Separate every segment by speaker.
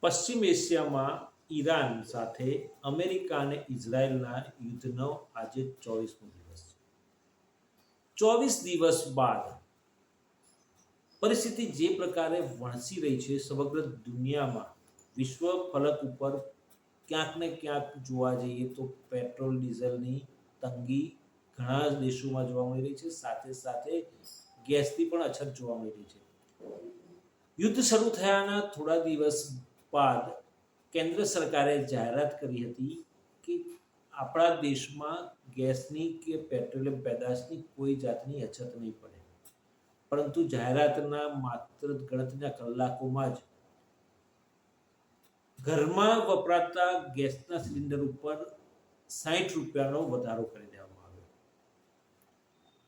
Speaker 1: પશ્ચિમ એશિયામાં ઈરાન સાથે અમેરિકા અને ઇઝરાયલના યુદ્ધનો આજે 24મો દિવસ છે। 24 દિવસ બાદ પરિસ્થિતિ જે પ્રકારે વણસી રહી છે સમગ્ર દુનિયામાં, વિશ્વ ફલક ઉપર ક્યાંક ને ક્યાંક જોવા જઈએ તો પેટ્રોલ ડીઝલની તંગી ઘણા દેશોમાં જોવા મળી રહી છે, સાથે સાથે ગેસની પણ અછત જોવા મળી રહી છે। યુદ્ધ શરૂ થયાના થોડા દિવસ બાદ કેન્દ્ર સરકારે જાહેરાત કરી હતી કે આપણા દેશમાં ગેસની કે પેટ્રોલિયમ પેદાશની કોઈ જાતની અછત નહીં પડે, પરંતુ જાહેરાતના માત્ર ગણતરીના કલાકોમાં જ ઘરમાં વપરાતા ગેસના સિલિન્ડર ઉપર 60 રૂપિયાનો વધારો કરી દેવામાં આવ્યો।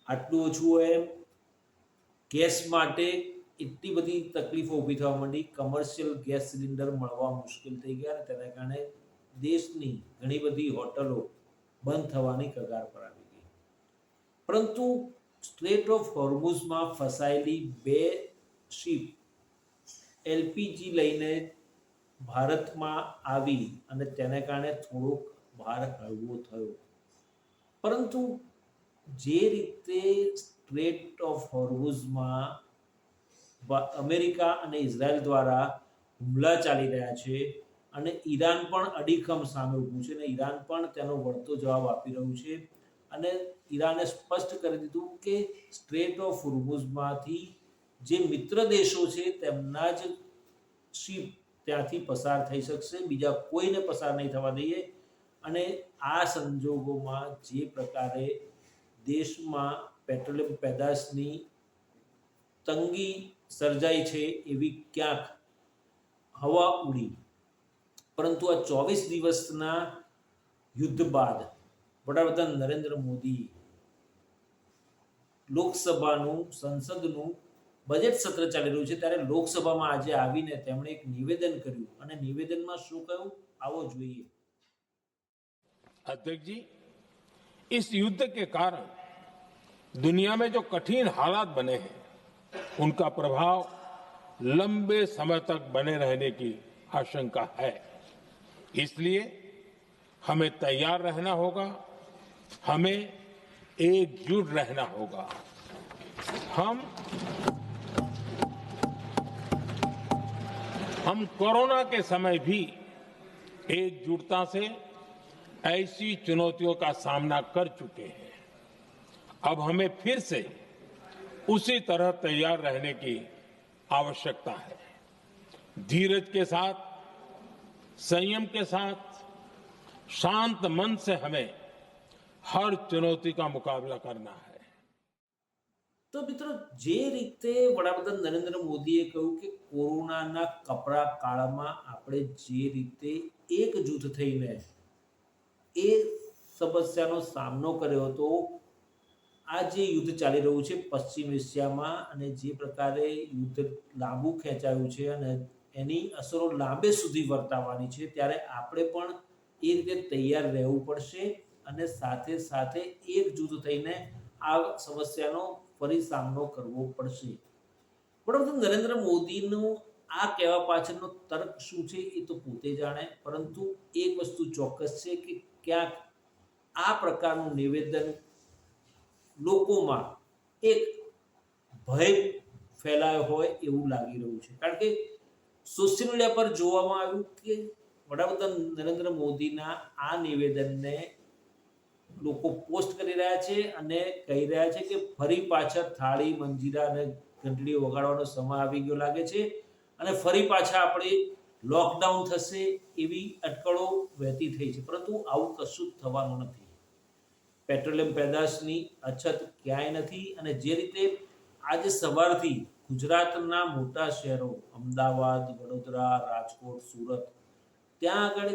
Speaker 1: આટલું ઓછું હોય એમ ગેસ માટે એટલી બધી તકલીફો ઊભી થવા માંડી, કમર્શિયલ ગેસ સિલિન્ડર મળવા મુશ્કેલ થઈ ગયા અને તેના કારણે દેશની ઘણી બધી હોટલો બંધ થવાની કગાર પર આવી ગઈ। પરંતુ સ્ટ્રેટ ઓફ હોર્મુઝમાં ફસાયેલી 2 શિપ એલપીજી લઈને ભારતમાં આવી અને તેને કારણે થોડોક ભાર હળવો થયો, પરંતુ જે રીતે સ્ટ્રેટ ઓફ હોર્મુઝમાં અમેરિકા અને ઇઝરાયલ દ્વારા હુમલા ચાલી રહ્યા છે અને ઈરાન પણ અડીખમ સામે ઊભું છે અને ઈરાન પણ તેનો વળતો જવાબ આપી રહ્યું છે અને ઈરાને સ્પષ્ટ કરી દીધું કે સ્ટ્રેટ ઓફ હોર્મુઝમાંથી જે મિત્ર દેશો છે તેમના જ શિપ ત્યાંથી પસાર થઈ શકશે, બીજા કોઈને પસાર નહીં થવા દઈએ। અને આ સંજોગોમાં જે પ્રકારે દેશમાં પેટ્રોલિયમ પેદાશની તંગી સર્જાઈ છે એવી ક્યાંક હવા ઉડી, પરંતુ આ 24 દિવસના યુદ્ધ બાદ વડાપ્રધાન નરેન્દ્ર મોદી લોકસભાનું સંસદનું બજેટ સત્ર ચાલી રહ્યું છે ત્યારે લોકસભામાં આજે આવીને તેમણે એક નિવેદન કર્યું અને નિવેદનમાં શું કહ્યું આવો જોઈએ।
Speaker 2: अध्यक्ष जी, इस युद्ध के कारण दुनिया में जो कठिन हालात बने हैं उनका प्रभाव लंबे समय तक बने रहने की आशंका है। इसलिए हमें तैयार रहना होगा, हमें एकजुट रहना होगा। हम कोरोना के समय भी एकजुटता से ऐसी चुनौतियों का सामना कर चुके हैं। अब हमें फिर से उसी तरह तैयार रहने की आवश्यकता है। धीरज के साथ, संयम के साथ, शांत मन से हमें हर चुनौती का मुकाबला करना है।
Speaker 1: તો મિત્રો, જે રીતે વડાપ્રધાન નરેન્દ્ર મોદીએ કહ્યું કે કોરોનાના કપરા કાળમાં આપણે જે રીતે એકજૂથ થઈને એ સમસ્યાનો સામનો કર્યો હતો, આ જે યુદ્ધ ચાલી રહ્યું છે પશ્ચિમ એશિયામાં અને જે પ્રકારે યુદ્ધ લાંબુ ખેંચાયું છે અને એની અસરો લાંબે સુધી વર્તાવાની છે, ત્યારે આપણે પણ એ રીતે તૈયાર રહેવું પડશે અને સાથે સાથે એકજૂથ થઈને આ સમસ્યાનો ફરી સામનો કરવો પડશે। વડાપ્રધાન નરેન્દ્ર મોદીનું આ કહેવા પાછળનો તર્ક શું છે એ તો પોતે જાણે, પરંતુ એક વસ્તુ ચોક્કસ છે કે ક્યાંક આ પ્રકારનું નિવેદન લોકોમાં એક ભય ફેલાયો હોય એવું લાગી રહ્યું છે, કારણ કે સોશિયલ મીડિયા પર જોવામાં આવ્યું કે વડાપ્રધાન નરેન્દ્ર મોદીના આ નિવેદનને લોકો પોસ્ટ કરી રહ્યા છે અને કહી રહ્યા છે કે ફરી પાછા થાળી મંજીરા અને ઘંટડી વગાડવાનો સમય આવી ગયો લાગે છે અને ફરી પાછા આપણે લોકડાઉન થશે એવી અટકળો વહેતી થઈ છે, પરંતુ આવું કશું જ થવાનું નથી। પેટ્રોલિયમ પેદાશની અછત ક્યાંય નથી અને જે રીતે આજે સવારથી ગુજરાતના મોટા શહેરો અમદાવાદ, વડોદરા, રાજકોટ, સુરત ત્યાં આગળ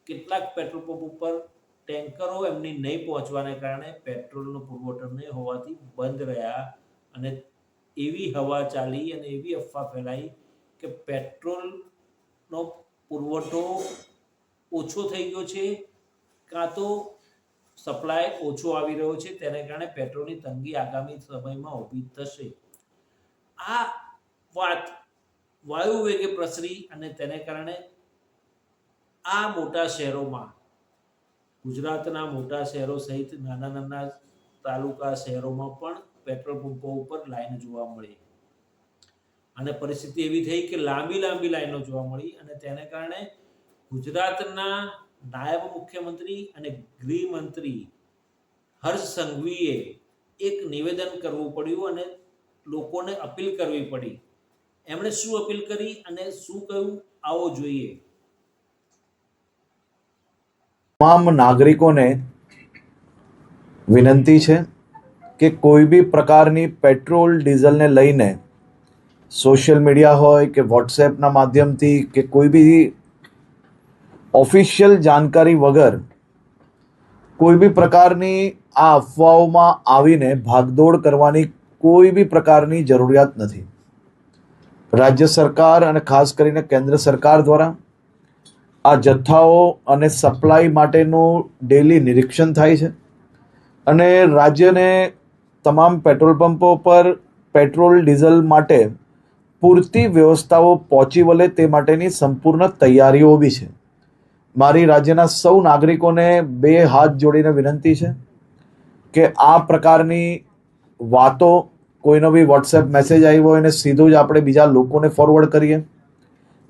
Speaker 1: કેટલાક પેટ્રોલ પંપ ઉપર ટેન્કરો એમની નહીં પહોંચવાને કારણે પેટ્રોલનો પુરવઠો નહીં હોવાથી બંધ રહ્યા અને એવી હવા ચાલી અને એવી અફવા ફેલાઈ કે પેટ્રોલનો પુરવઠો ઓછો થઈ ગયો છે કાં તો સપ્લાય ઓછો આવી રહ્યો છે, તેને કારણે પેટ્રોલની તંગી આગામી સમયમાં ઊભી થશે। આ વાત વાયુ વેગે પ્રસરી અને તેને કારણે આ મોટા શહેરોમાં, ગુજરાતના મોટા શહેરો સહિત નાના નાના તાલુકા શહેરોમાં પણ પેટ્રોલ પંપો ઉપર લાઈન જોવા મળી અને પરિસ્થિતિ એવી થઈ કે લાંબી લાંબી લાઈનો જોવા મળી અને તેને કારણે ગુજરાતના નાયબ મુખ્યમંત્રી અને ગૃહમંત્રી હર્ષ સંઘવીએ એક નિવેદન કરવું પડ્યું અને લોકોને અપીલ કરવી પડી. એમણે શું અપીલ કરી અને શું કહ્યું, આવો જોઈએ.
Speaker 3: તમામ નાગરિકોને વિનંતી છે કે કોઈ બી પ્રકારની પેટ્રોલ ડીઝલને લઈને સોશિયલ મીડિયા હોય કે વોટ્સએપના માધ્યમથી કે કોઈ બી ઓફિશિયલ જાણકારી વગર કોઈ બી પ્રકારની આ અફવાઓમાં આવીને ભાગદોડ કરવાની કોઈ બી પ્રકારની જરૂરિયાત નથી. રાજ્ય સરકાર અને ખાસ કરીને કેન્દ્ર સરકાર દ્વારા આ જથ્થાઓ અને સપ્લાય માટેનું ડેલી નિરીક્ષણ થાય છે અને રાજ્યને તમામ પેટ્રોલ પંપો પર પેટ્રોલ ડીઝલ માટે પૂરતી વ્યવસ્થાઓ પહોંચી વળે તે માટેની સંપૂર્ણ તૈયારીઓ બી છે. મારી રાજ્યના સૌ નાગરિકોને બે હાથ જોડીને વિનંતી છે કે આ પ્રકારની વાતો, કોઈનો બી વોટ્સએપ મેસેજ આવ્યો હોય એને સીધું જ આપણે બીજા લોકોને ફોરવર્ડ કરીએ.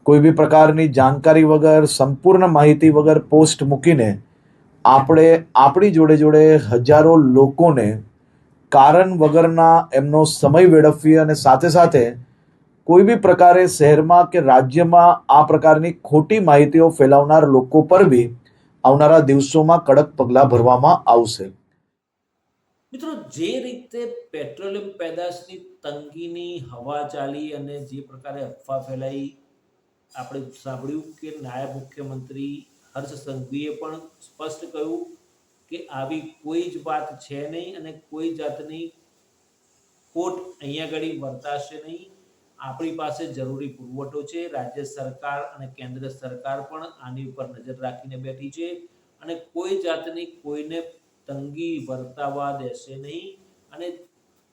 Speaker 3: કોઈ બી પ્રકારની જાણકારી વગર, સંપૂર્ણ માહિતી વગર પોસ્ટ મૂકીને આપણે આપણી જોડે જોડે હજારો લોકોને કારણ વગરના એમનો સમય વેડફીએ અને સાથે સાથે કોઈ બી પ્રકારે શહેરમાં કે રાજ્યમાં આ પ્રકારની ખોટી માહિતીઓ ફેલાવનાર લોકો પર બી આવનારા દિવસોમાં કડક પગલાં ભરવામાં આવશે.
Speaker 1: મિત્રો, જે રીતે પેટ્રોલિયમ પેદાશની તંગીની હવા ચાલી અને જે પ્રકારે અફવા ફેલાઈ, આપણે સાંભળ્યું કે નાયબ મુખ્યમંત્રી હર્ષ સંઘવીએ પણ સ્પષ્ટ કહ્યું કે આવી કોઈ જ વાત છે નહીં અને કોઈ જાતની ખોટ અહીંયા આગળ વર્તાશે નહીં. આપણી પાસે જરૂરી પુરવઠો છે. રાજ્ય સરકાર અને કેન્દ્ર સરકાર પણ આની ઉપર નજર રાખીને બેઠી છે અને કોઈ જાતની કોઈને તંગી વર્તાવા દેશે નહીં અને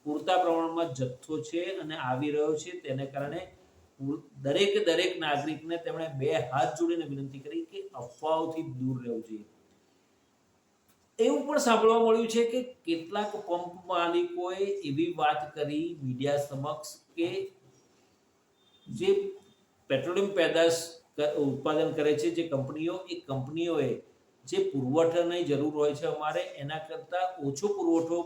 Speaker 1: પૂરતા પ્રમાણમાં જથ્થો છે અને આવી રહ્યો છે. તેને કારણે દરેક નાગરિકને તેમણે બે હાથ જોડીને વિનંતી કરી કે અફવાઓથી દૂર રહેવું જોઈએ. એવું પણ સાંભળવા મળ્યું છે કે કેટલાક પંપ માલિકોએ એવી વાત કરી મીડિયા સમક્ષ કે જે પેટ્રોલિયમ પેદાશ ઉત્પાદન કરે છે જે કંપનીઓ, એ કંપનીઓએ જે પુરવઠાની જરૂર હોય છે અમારે એના કરતાં ઓછો પુરવઠો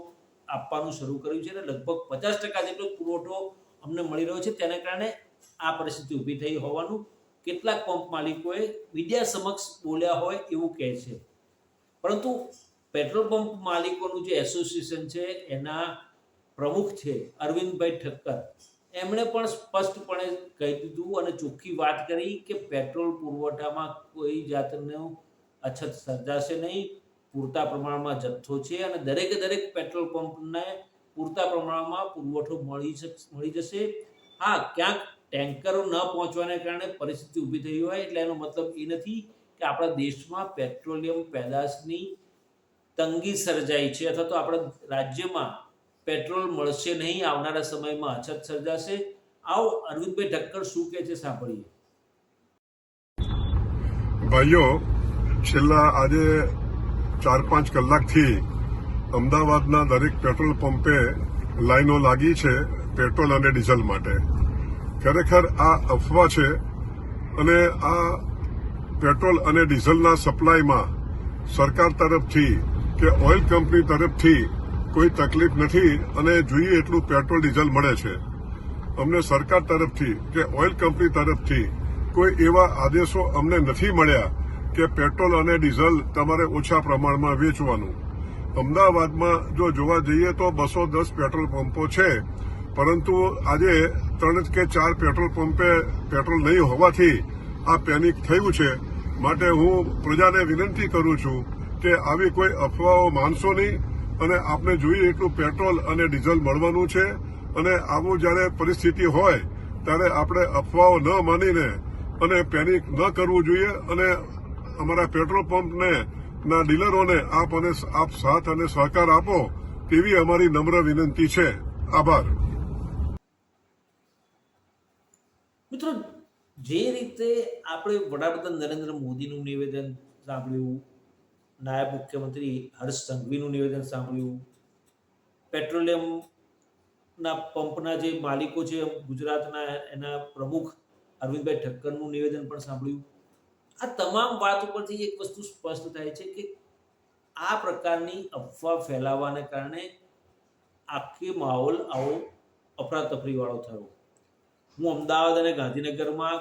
Speaker 1: આપવાનું શરૂ કર્યું છે અને લગભગ 50% જેટલો પુરવઠો અમને મળી રહ્યો છે. તેને કારણે આ પરિસ્થિતિ ઊભી થઈ હોવાનું કેટલાક પંપ માલિકોએ મીડિયા સમક્ષ બોલ્યા હોય એવું કહે છે. પરંતુ પેટ્રોલ પંપ માલિકોનું જે એસોસિએશન છે એના પ્રમુખ છે અરવિંદભાઈ ઠક્કર, એમણે પણ સ્પષ્ટપણે કહી દીધું અને ચોખ્ખી વાત કરી કે પેટ્રોલ પુરવઠામાં કોઈ જાતનું અછત સર્જાશે નહીં. પૂરતા પ્રમાણમાં જથ્થો છે અને દરેક પેટ્રોલ પંપને પૂરતા પ્રમાણમાં પુરવઠો મળી જશે. હા, ક્યાંક ટેન્કરો ન પહોંચવાને કારણે પરિસ્થિતિ ઊભી થઈ હોય એટલે એનો મતલબ એ નથી કે આપણા દેશમાં પેટ્રોલિયમ પેદાશની તંગી સર્જાઈ છે અથવા તો આપણા રાજ્યમાં પેટ્રોલ મળશે નહીં, આવનારા સમયમાં અછત સર્જાશે. આવો અરવિંદભાઈ ઠક્કર શું કહે છે સાંભળીએ.
Speaker 4: ભાઈઓ, છેલ્લા આજે 4-5 કલાકથી અમદાવાદના દરેક પેટ્રોલ પંપે લાઈનો લાગી છે પેટ્રોલ અને ડીઝલ માટે. ખરેખર આ અફવા છે અને આ પેટ્રોલ અને ડીઝલના સપ્લાયમાં સરકાર તરફથી કે ઓઇલ કંપની તરફથી કોઈ તકલીફ નથી અને જોઈએ એટલું પેટ્રોલ ડીઝલ મળે છે. અમને સરકાર તરફથી કે ઓઇલ કંપની તરફથી કોઈ એવા આદેશો અમને નથી મળ્યા કે પેટ્રોલ અને ડીઝલ તમારે ઓછા પ્રમાણમાં વેચવાનું. અમદાવાદમાં જો જોવા જઈએ તો 210 પેટ્રોલ પંપો છે, પરંતુ આજે 3 કે 4 પેટ્રોલ પંપે પેટ્રોલ નહીં હોવાથી આ પેનિક થયું છે. માટે હું પ્રજાને વિનંતી કરું છું કે આવી કોઈ અફવાઓ માનશો નહીં અને આપણે જોઈએ એટલું પેટ્રોલ અને ડીઝલ મળવાનું છે અને આવું જ્યારે પરિસ્થિતિ હોય ત્યારે આપણે અફવાઓ ન માનીને અને પેનિક ન કરવું જોઈએ અને અમારા પેટ્રોલ પંપને ના ડીલરોને આપ સાથ અને સહકાર આપો તેવી અમારી નમ્ર વિનંતી છે. આભાર.
Speaker 1: મિત્રો, જે રીતે આપણે વડાપ્રધાન નરેન્દ્ર મોદીનું નિવેદન સાંભળ્યું, નાયબ મુખ્યમંત્રી હર્ષ સંઘવીનું નિવેદન સાંભળ્યું, પેટ્રોલિયમના પંપના જે માલિકો છે ગુજરાતના, એના પ્રમુખ અરવિંદભાઈ ઠક્કરનું નિવેદન પણ સાંભળ્યું. આ તમામ વાત ઉપરથી એક વસ્તુ સ્પષ્ટ થાય છે કે આ પ્રકારની અફવા ફેલાવાને કારણે આખી માહોલ આવો અફરાતફરીવાળો થયો. હું અમદાવાદ અને ગાંધીનગરમાં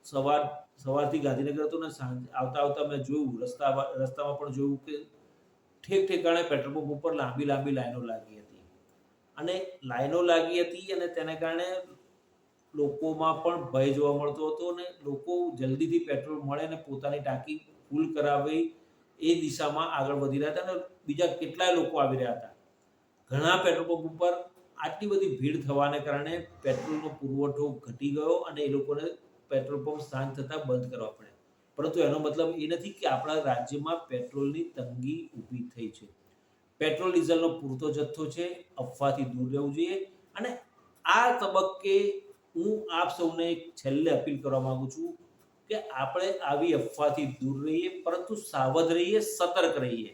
Speaker 1: સવારથી ગાંધીનગર હતો ને આવતા મેં જોયું, રસ્તામાં પણ જોયું કે ઠેક ઠેકાણે પેટ્રોલ પંપ ઉપર લાંબી લાઈનો લાગી હતી. અને લાઈનો લાગી હતી અને તેને કારણે લોકોમાં પણ ભય જોવા મળતો હતો અને લોકો જલ્દીથી પેટ્રોલ મળે અને પોતાની ટાંકી ફૂલ કરાવી એ દિશામાં આગળ વધી રહ્યા હતા. અને બીજા કેટલાય લોકો આવી રહ્યા હતા. ઘણા પેટ્રોલ પંપ ઉપર આટલી બધી ભીડ થવાને કારણે પેટ્રોલનો પુરવઠો ઘટી ગયો અને એ લોકોને પેટ્રોલ પંપ સાંજ થતાં બંધ કરવા પડ્યા. પરંતુ એનો મતલબ એ નથી કે આપણા રાજ્યમાં પેટ્રોલની તંગી ઊભી થઈ છે. પેટ્રોલ ડીઝલનો પૂરતો જથ્થો છે, અફવાથી દૂર રહેવું જોઈએ. અને આ તબક્કે હું આપ સૌને છેલ્લે અપીલ કરવા માંગુ છું કે આપણે આવી અફવાથી દૂર રહીએ, પરંતુ સાવધ રહીએ, સતર્ક રહીએ.